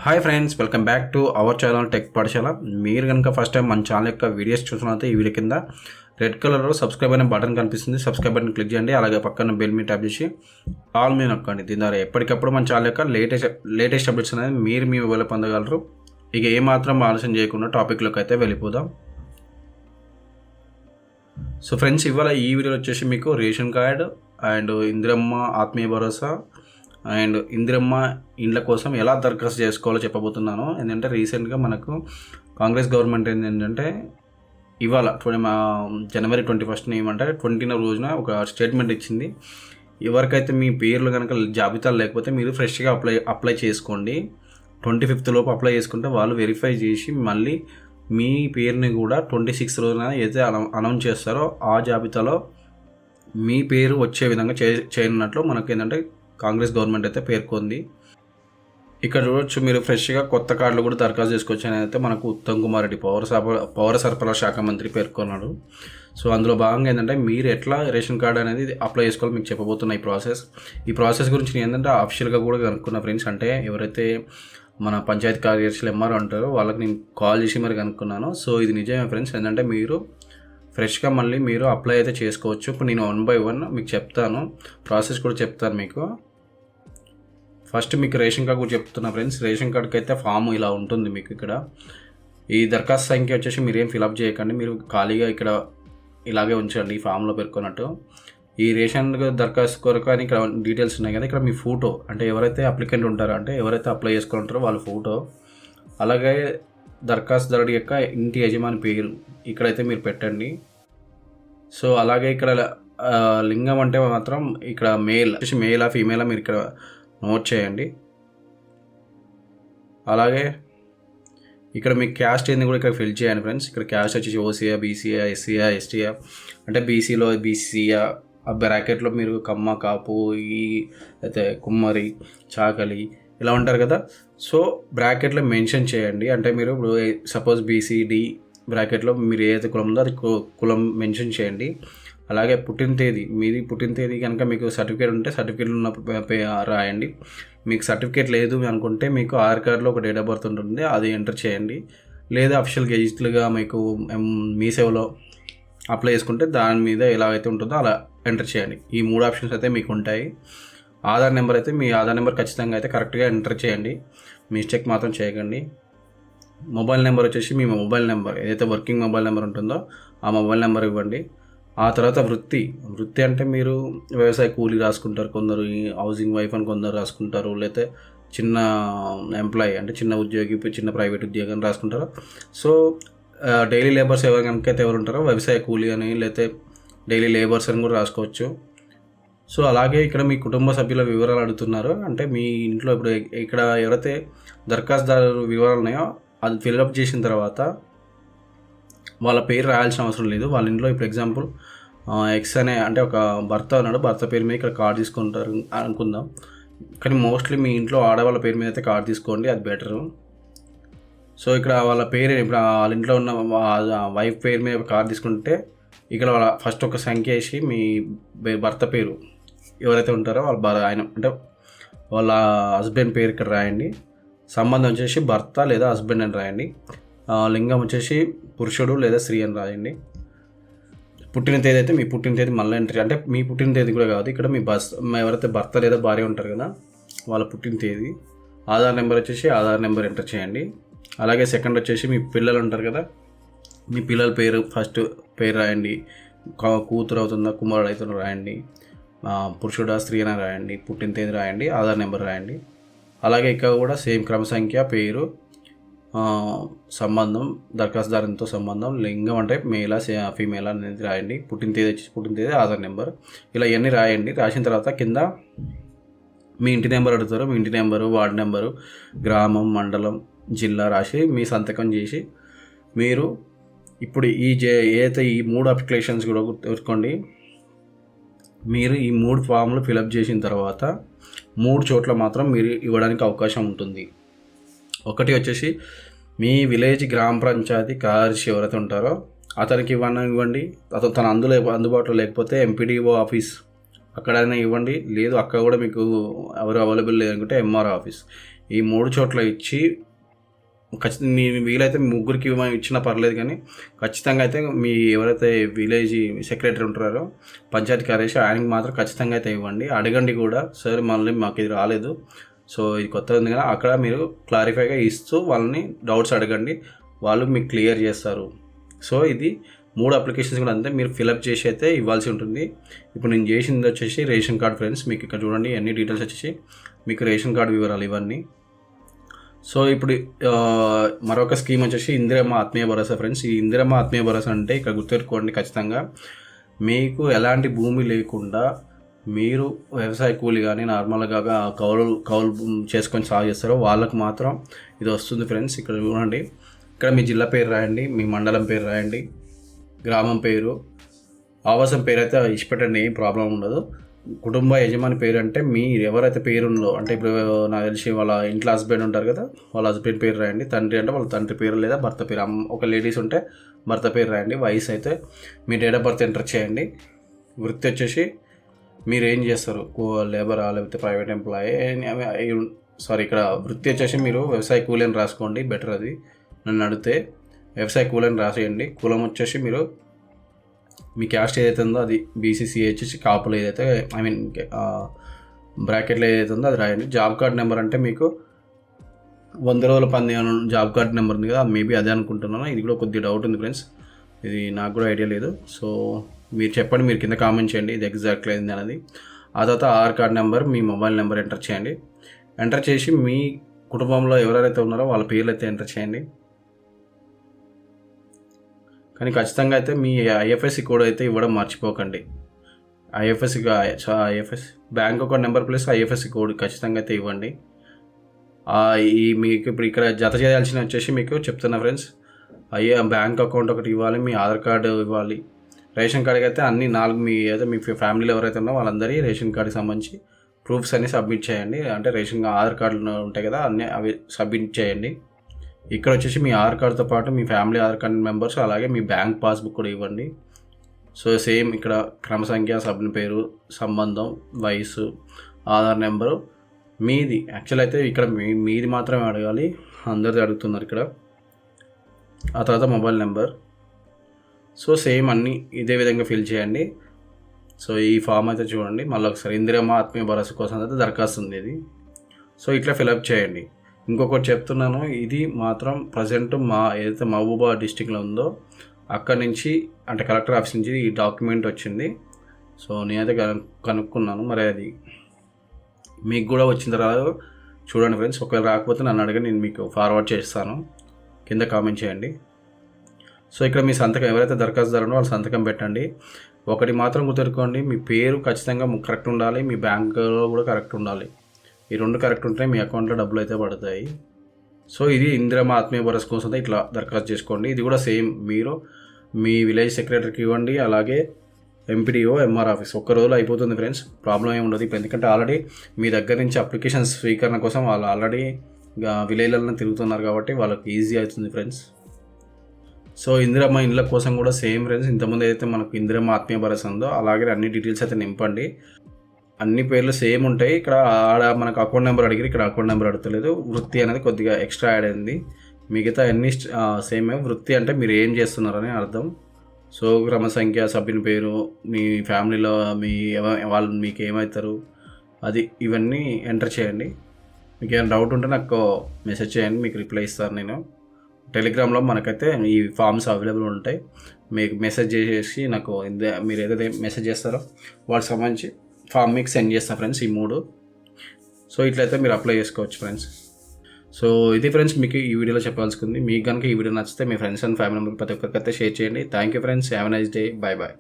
Hi friends, welcome back to our channel tech పాఠశాల. మీరు కనుక ఫస్ట్ టైం మన ఛానల్ యొక్క వీడియోస్ చూసినట్లయితే ఈ వీడియో కింద రెడ్ కలర్లో సబ్స్క్రైబ్ అనే బటన్ కనిపిస్తుంది. సబ్స్క్రైబ్ బటన్ క్లిక్ చేయండి. అలాగే పక్కన బెల్ మీద ట్యాప్ చేసి ఆల్ మీద నొక్కండి. దీని ద్వారా ఎప్పటికప్పుడు మన ఛానల్ యొక్క లేటెస్ట్ అప్డేట్స్ అనేది మీరు మీ మొబైల్లో పొందగలరు. ఇక ఏమాత్రం ఆలస్యం చేయకుండా టాపిక్లోకి అయితే వెళ్ళిపోదాం. సో ఫ్రెండ్స్, ఇవాళ ఈ వీడియోలో వచ్చేసి మీకు రేషన్ కార్డ్ అండ్ ఇందిరమ్మ ఆత్మీయ భరోసా అండ్ ఇందిరమ్మ ఇండ్ల కోసం ఎలా దరఖాస్తు చేసుకోవాలో చెప్పబోతున్నాను. ఏంటంటే రీసెంట్గా మనకు కాంగ్రెస్ గవర్నమెంట్ ఏంటంటే ఇవాళ జనవరి 21 ఏమంటే 20వ రోజున ఒక స్టేట్మెంట్ ఇచ్చింది. ఎవరికైతే మీ పేర్లు కనుక జాబితాలు లేకపోతే మీరు ఫ్రెష్గా అప్లై చేసుకోండి. 25th లోపు అప్లై చేసుకుంటే వాళ్ళు వెరిఫై చేసి మళ్ళీ మీ పేరుని కూడా 26 రోజున ఏదైతే అనౌన్స్ చేస్తారో ఆ జాబితాలో మీ పేరు వచ్చే విధంగా చేయనున్నట్లు మనకు ఏంటంటే కాంగ్రెస్ గవర్నమెంట్ అయితే పేర్కొంది. ఇక్కడ చూడొచ్చు, మీరు ఫ్రెష్గా కొత్త కార్డులు కూడా దరఖాస్తు చేసుకోవచ్చు అని అయితే మనకు ఉత్తమ్ కుమార్ రెడ్డి పౌర సరఫరా శాఖ మంత్రి పేర్కొన్నాడు. సో అందులో భాగంగా ఏంటంటే మీరు ఎట్లా రేషన్ కార్డు అనేది అప్లై చేసుకోవాలో మీకు చెప్పబోతున్న ఈ ప్రాసెస్ గురించి నేను ఏంటంటే ఆఫీషియల్గా కూడా కనుక్కున్న ఫ్రెండ్స్. అంటే ఎవరైతే మన పంచాయతీ కార్యదర్శులు ఎంఆర్ఓ అంటారో వాళ్ళకి నేను కాల్ చేసి మరి కనుక్కున్నాను. సో ఇది నిజమే ఫ్రెండ్స్. ఏంటంటే మీరు ఫ్రెష్గా మళ్ళీ మీరు అప్లై అయితే చేసుకోవచ్చు. ఇప్పుడు నేను 1 by 1 మీకు చెప్తాను, ప్రాసెస్ కూడా చెప్తాను మీకు. ఫస్ట్ మీకు రేషన్ కార్డ్ కూడా చెప్తున్నా ఫ్రెండ్స్. రేషన్ కార్డ్కి అయితే ఫామ్ ఇలా ఉంటుంది. మీకు ఇక్కడ ఈ దరఖాస్తు సంఖ్య వచ్చేసి మీరు ఏం ఫిలప్ చేయకండి, మీరు ఖాళీగా ఇక్కడ ఇలాగే ఉంచండి ఈ ఫామ్లో పేర్కొన్నట్టు. ఈ రేషన్ దరఖాస్తు కొరకు అని ఇక్కడ డీటెయిల్స్ ఉన్నాయి కదా, ఇక్కడ మీ ఫోటో, అంటే ఎవరైతే అప్లికెంట్ ఉంటారో, అంటే ఎవరైతే అప్లై చేసుకుంటారో వాళ్ళ ఫోటో, అలాగే దరఖాస్తుదారుడి యొక్క ఇంటి యజమాని పేరు ఇక్కడైతే మీరు పెట్టండి. సో అలాగే ఇక్కడ లింగం అంటే మాత్రం ఇక్కడ మేలా ఫీమేలా మీరు ఇక్కడ నోట్ చేయండి. అలాగే ఇక్కడ మీ క్యాస్ట్ ఏంది కూడా ఇక్కడ ఫిల్ చేయండి ఫ్రెండ్స్. ఇక్కడ క్యాస్ట్ వచ్చేసి ఓసీఆ, బీసీఆ, ఎస్సీఆ, ఎస్టీఆ, అంటే బీసీలో బీసీఆ, ఆ బ్రాకెట్లో మీరు కమ్మ, కాపు, ఈ అయితే కుమ్మరి, చాకలి ఇలా ఉంటారు కదా. సో బ్రాకెట్లో మెన్షన్ చేయండి. అంటే మీరు సపోజ్ బీసీడి బ్రాకెట్లో మీరు ఏదైతే కులం ఉందో అది కులం మెన్షన్ చేయండి. అలాగే పుట్టిన తేదీ, మీది పుట్టిన తేదీ కనుక మీకు సర్టిఫికేట్ ఉంటే సర్టిఫికేట్ ఉన్నప్పుడు రాయండి. మీకు సర్టిఫికేట్ లేదు అనుకుంటే మీకు ఆధార్ కార్డులో ఒక డేట్ ఆఫ్ బర్త్ ఉంటుంది, అది ఎంటర్ చేయండి. లేదా అఫిషియల్ గెజిట్లుగా మీకు మీ సేవలో అప్లై చేసుకుంటే దాని మీద ఎలా అయితే ఉంటుందో అలా ఎంటర్ చేయండి. ఈ 3 ఆప్షన్స్ అయితే మీకు ఉంటాయి. ఆధార్ నెంబర్ అయితే మీ ఆధార్ నెంబర్ ఖచ్చితంగా అయితే కరెక్ట్గా ఎంటర్ చేయండి, మిస్టేక్ మాత్రం చేయకండి. మొబైల్ నెంబర్ వచ్చేసి మీ మొబైల్ నెంబర్ ఏదైతే వర్కింగ్ మొబైల్ నెంబర్ ఉంటుందో ఆ మొబైల్ నెంబర్ ఇవ్వండి. ఆ తర్వాత వృత్తి అంటే మీరు వ్యవసాయ కూలీ రాసుకుంటారు, కొందరు హౌసింగ్ వైఫ్ అని కొందరు రాసుకుంటారు, లేకపోతే చిన్న ఎంప్లాయీ అంటే చిన్న ఉద్యోగి, చిన్న ప్రైవేట్ ఉద్యోగం రాసుకుంటారు. సో డైలీ లేబర్స్ ఎవరు ఉంటారో వ్యవసాయ కూలీ అని, లేకపోతే డైలీ లేబర్స్ అని కూడా రాసుకోవచ్చు. సో అలాగే ఇక్కడ మీ కుటుంబ సభ్యుల వివరాలు అడుగుతున్నారు. అంటే మీ ఇంట్లో ఇప్పుడు ఇక్కడ ఎవరైతే దరఖాస్తుదారు వివరాలు ఉన్నాయో అది ఫిల్అప్ చేసిన తర్వాత వాళ్ళ పేరు రాయాల్సిన అవసరం లేదు. వాళ్ళ ఇంట్లో ఇప్పుడు ఎగ్జాంపుల్ ఎక్స్ అనే అంటే ఒక భర్త ఉన్నాడు, భర్త పేరు మీద ఇక్కడ కార్డు తీసుకుంటారు అనుకుందాం. కానీ మోస్ట్లీ మీ ఇంట్లో ఆడవాళ్ళ పేరు మీద అయితే కార్డు తీసుకోండి, అది బెటరు. సో ఇక్కడ వాళ్ళ పేరు ఇప్పుడు వాళ్ళ ఇంట్లో ఉన్న వైఫ్ పేరు మీద కార్డు తీసుకుంటే ఇక్కడ వాళ్ళ ఫస్ట్ ఒక సంఖ్య వేసి మీ భర్త పేరు ఎవరైతే ఉంటారో ఆయన అంటే వాళ్ళ హస్బెండ్ పేరు ఇక్కడ రాయండి. సంబంధం వచ్చేసి భర్త లేదా హస్బెండ్ అని రాయండి. లింగం వచ్చేసి పురుషుడు లేదా స్త్రీ అని రాయండి. పుట్టిన తేదీ అయితే మీ పుట్టిన తేదీ మళ్ళీ ఎంట్రీ, అంటే మీ పుట్టిన తేదీ కూడా కాదు, ఇక్కడ మీ ఎవరైతే భర్త లేదా భార్య ఉంటారు కదా వాళ్ళ పుట్టిన తేదీ. ఆధార్ నెంబర్ వచ్చేసి ఆధార్ నెంబర్ ఎంటర్ చేయండి. అలాగే సెకండ్ వచ్చేసి మీ పిల్లలు ఉంటారు కదా, మీ పిల్లల పేరు ఫస్ట్ పేరు రాయండి. కూతురు అవుతుందా కుమారుడు అవుతుందో రాయండి. పురుషుడా స్త్రీ అని రాయండి. పుట్టిన తేదీ రాయండి. ఆధార్ నెంబర్ రాయండి. అలాగే ఇక్కడ కూడా సేమ్ క్రమ సంఖ్య, పేరు, సంబంధం, దరఖాస్తుదారునితో సంబంధం, లింగం అంటే మేలా ఫీమేలా అనేది రాయండి. పుట్టిన తేదీ, ఆధార్ నెంబర్, ఇలా ఇవన్నీ రాయండి. రాసిన తర్వాత కింద మీ ఇంటి నెంబర్ అడుగుతారు. మీ ఇంటి నెంబరు, వార్డు నెంబరు, గ్రామం, మండలం, జిల్లా రాసి మీ సంతకం చేసి మీరు ఇప్పుడు ఏదైతే ఈ 3 అప్లికేషన్స్ కూడా గుర్తుకోండి. మీరు ఈ 3 ఫామ్లు ఫిలప్ చేసిన తర్వాత 3 చోట్ల మాత్రం మీరు ఇవ్వడానికి అవకాశం ఉంటుంది. ఒకటి వచ్చేసి మీ విలేజ్ గ్రామ పంచాయతీ కార్యదర్శి ఎవరైతే ఉంటారో అతనికి ఇవ్వండి. అతను తన అందుబాటులో లేకపోతే ఎంపీడీఓ ఆఫీస్ అక్కడైనా ఇవ్వండి. లేదు అక్కడ కూడా మీకు ఎవరు అవైలబుల్ లేదనుకుంటే ఎంఆర్ఓ ఆఫీస్ ఈ 3 చోట్ల ఇచ్చి మీ వీలైతే ముగ్గురికి ఇచ్చినా పర్లేదు, కానీ ఖచ్చితంగా అయితే మీ ఎవరైతే విలేజ్ సెక్రటరీ ఉంటారో పంచాయతీ కార్యదర్శి ఆయనకి మాత్రం ఖచ్చితంగా అయితే ఇవ్వండి. అడగండి కూడా, సార్ మళ్ళీ మాకు ఇది రాలేదు, సో ఇది కొత్తగా ఉంది కదా, అక్కడ మీరు క్లారిఫైగా ఇస్తూ వాళ్ళని డౌట్స్ అడగండి, వాళ్ళు మీకు క్లియర్ చేస్తారు. సో ఇది 3 అప్లికేషన్స్ కూడా అంతే, మీరు ఫిలప్ చేసి అయితే ఇవ్వాల్సి ఉంటుంది. ఇప్పుడు నేను చేసింది వచ్చేసి రేషన్ కార్డ్ ఫ్రెండ్స్. మీకు ఇక్కడ చూడండి అన్ని డీటెయిల్స్ వచ్చేసి మీకు రేషన్ కార్డు వివరాలు ఇవన్నీ. సో ఇప్పుడు మరొక స్కీమ్ వచ్చేసి ఇందిరమ్మ ఆత్మీయ భరోసా ఫ్రెండ్స్. ఈ ఇందిరమ్మ ఆత్మీయ భరోసా అంటే ఇక్కడ గుర్తుపెట్టుకోండి ఖచ్చితంగా, మీకు ఎలాంటి భూమి లేకుండా మీరు వ్యవసాయ కూలి కానీ నార్మల్గా కౌలు చేసుకొని సాగు చేస్తారో వాళ్ళకు మాత్రం ఇది వస్తుంది ఫ్రెండ్స్. ఇక్కడ చూడండి, ఇక్కడ మీ జిల్లా పేరు రాయండి, మీ మండలం పేరు రాయండి, గ్రామం పేరు, ఆవాసం పేరు అయితే ఇచ్చిపెట్టండి, ఏం ప్రాబ్లం ఉండదు. కుటుంబ యజమాని పేరు అంటే మీ ఎవరైతే పేరుందో, అంటే ఇప్పుడు నాకు తెలిసి వాళ్ళ ఇంట్లో హస్బెండ్ ఉంటారు కదా, వాళ్ళ హస్బెండ్ పేరు రాయండి. తండ్రి అంటే వాళ్ళ తండ్రి పేరు లేదా భర్త పేరు, ఒక లేడీస్ ఉంటే భర్త పేరు రాయండి. వయసు అయితే మీ డేట్ ఆఫ్ బర్త్ ఎంటర్ చేయండి. వృత్తి వచ్చేసి మీరు ఏం చేస్తారు, లేబరా లేకపోతే ప్రైవేట్ ఎంప్లాయీ, సారీ ఇక్కడ వృత్తి వచ్చేసి మీరు వ్యవసాయ కూలి అని రాసుకోండి, బెటర్. అది నన్ను అడిగితే వ్యవసాయ కూలి అని రాసేయండి. కులం వచ్చేసి మీరు మీ క్యాస్ట్ ఏదైతే ఉందో అది బీసీసీ వచ్చేసి కాపులు ఏదైతే బ్రాకెట్లో ఏదైతే ఉందో అది రాయండి. జాబ్ కార్డ్ నెంబర్ అంటే మీకు 100 రోజుల పని జాబ్ కార్డ్ నెంబర్ ఉంది కదా, అది మేబీ అదే అనుకుంటున్నాను. ఇది కూడా కొద్దిగా డౌట్ ఉంది ఫ్రెండ్స్, ఇది నాకు కూడా ఐడియా లేదు. సో మీరు చెప్పండి, మీరు కింద కామెంట్ చేయండి ఇది ఎగ్జాక్ట్లీ ఏంది అనేది. ఆ తర్వాత ఆధార్ కార్డ్ నెంబర్, మీ మొబైల్ నెంబర్ ఎంటర్ చేయండి. ఎంటర్ చేసి మీ కుటుంబంలో ఎవరైతే ఉన్నారో వాళ్ళ పేర్లు అయితే ఎంటర్ చేయండి. కానీ ఖచ్చితంగా అయితే మీ ఐఎఫ్ఎస్సి కోడ్ అయితే ఇవ్వడం మర్చిపోకండి. IFSC bank account number plus IFSC code ఖచ్చితంగా అయితే ఇవ్వండి. మీకు ఇప్పుడు ఇక్కడ జత చేయాల్సిన వచ్చేసి మీకు చెప్తున్నా ఫ్రెండ్స్, బ్యాంక్ అకౌంట్ ఒకటి ఇవ్వాలి, మీ ఆధార్ కార్డు ఇవ్వాలి, రేషన్ కార్డుకి అయితే అన్ని 4 మీ ఫ్యామిలీలో ఎవరైతే ఉన్నారో వాళ్ళందరి రేషన్ కార్డుకి సంబంధించి ప్రూఫ్స్ అన్ని సబ్మిట్ చేయండి. అంటే రేషన్ ఆధార్ కార్డులు ఉంటాయి కదా, అన్నీ అవి సబ్మిట్ చేయండి. ఇక్కడ వచ్చేసి మీ ఆధార్ కార్డుతో పాటు మీ ఫ్యామిలీ ఆధార్ కార్డు మెంబర్స్, అలాగే మీ బ్యాంక్ పాస్బుక్ కూడా ఇవ్వండి. సో సేమ్ ఇక్కడ క్రమ సంఖ్య, సభ్యుని పేరు, సంబంధం, వయసు, ఆధార్ నెంబరు మీది. యాక్చువల్ అయితే ఇక్కడ మీది మాత్రమే అడగాలి, అందరిది అడుగుతున్నారు ఇక్కడ. ఆ తర్వాత మొబైల్ నెంబర్. సో సేమ్ అన్నీ ఇదే విధంగా ఫిల్ చేయండి. సో ఈ ఫామ్ అయితే చూడండి మళ్ళీ ఒకసారి, ఇందిరమ్మ ఆత్మీయ భరోసా కోసం అయితే దరఖాస్తు ఉంది ఇది. సో ఇట్లా ఫిలప్ చేయండి. ఇంకొకటి చెప్తున్నాను, ఇది మాత్రం ప్రజెంట్ ఏదైతే మహబూబాబాద్ డిస్టిక్లో ఉందో అక్కడి నుంచి, అంటే కలెక్టర్ ఆఫీస్ నుంచి ఈ డాక్యుమెంట్ వచ్చింది. సో నేనైతే కనుక్కున్నాను, మరి అది మీకు కూడా వచ్చిన తర్వాత చూడండి ఫ్రెండ్స్. ఒకవేళ రాకపోతే నన్ను అడగ, నేను మీకు ఫార్వర్డ్ చేస్తాను, కింద కామెంట్ చేయండి. సో ఇక్కడ మీ సంతకం, ఎవరైతే దరఖాస్తుదారునో వాళ్ళ సంతకం పెట్టండి. ఒకటి మాత్రం గుర్తుపెట్టుకోండి, మీ పేరు ఖచ్చితంగా కరెక్ట్ ఉండాలి, మీ బ్యాంకులో కూడా కరెక్ట్ ఉండాలి. ఈ 2 కరెక్ట్ ఉంటే మీ అకౌంట్లో డబ్బులు అయితే పడతాయి. సో ఇది ఇందిరమ్మ ఆత్మీయ భరోసా కోసం ఇట్లా దరఖాస్తు చేసుకోండి. ఇది కూడా సేమ్ మీరు మీ విలేజ్ సెక్రటరీకి ఇవ్వండి, అలాగే ఎంపీడీఓ, ఎంఆర్ ఆఫీస్. ఒక్క రోజులో అయిపోతుంది ఫ్రెండ్స్, ప్రాబ్లం ఏమి ఉండదు. ఇప్పుడు ఎందుకంటే ఆల్రెడీ మీ దగ్గర నుంచి అప్లికేషన్ స్వీకరణ కోసం వాళ్ళు ఆల్రెడీ విలేజ్లలో తిరుగుతున్నారు కాబట్టి వాళ్ళకి ఈజీ అవుతుంది ఫ్రెండ్స్. సో ఇందిరమ్మ ఇండ్ల కోసం కూడా సేమ్ ఫ్రెండ్స్, ఇంతకుముందు ఏదైతే మనకు ఇందిరమ్మ ఆత్మీయ భరోసా ఉందో అలాగే అన్ని డీటెయిల్స్ అయితే నింపండి. అన్ని పేర్లు సేమ్ ఉంటాయి. ఇక్కడ ఆడ మనకు అకౌంట్ నెంబర్ అడిగి, ఇక్కడ అకౌంట్ నెంబర్ అడగలేదు. వృత్తి అనేది కొద్దిగా ఎక్స్ట్రా యాడ్ అయింది, మిగతా అన్ని సేమే. వృత్తి అంటే మీరు ఏం చేస్తున్నారని అర్థం. సో క్రమ సంఖ్య, సభ్యుని పేరు, మీ ఫ్యామిలీలో వాళ్ళు మీకు ఏమవుతారు అది, ఇవన్నీ ఎంటర్ చేయండి. మీకు ఏమైనా డౌట్ ఉంటే నాకు మెసేజ్ చేయండి, మీకు రిప్లై ఇస్తాను నేను. టెలిగ్రామ్లో మనకైతే ఈ ఫామ్స్ అవైలబుల్ ఉంటాయి, మీకు మెసేజ్ చేసి నాకు మీరు ఏదైతే మెసేజ్ చేస్తారో వాటికి సంబంధించి ఫామ్ మీకు సెండ్ చేస్తాను ఫ్రెండ్స్, ఈ 3. సో ఇట్లయితే మీరు అప్లై చేసుకోవచ్చు ఫ్రెండ్స్. సో ఇది ఫ్రెండ్స్ మీకు ఈ వీడియోలో చెప్పాల్సింది. మీకు కనుక ఈ వీడియో నచ్చితే మీ ఫ్రెండ్స్ అండ్ ఫ్యామిలీ మెంబర్ ప్రతి ఒక్కరికైతే షేర్ చేయండి. Thank you friends, have a nice day, bye bye.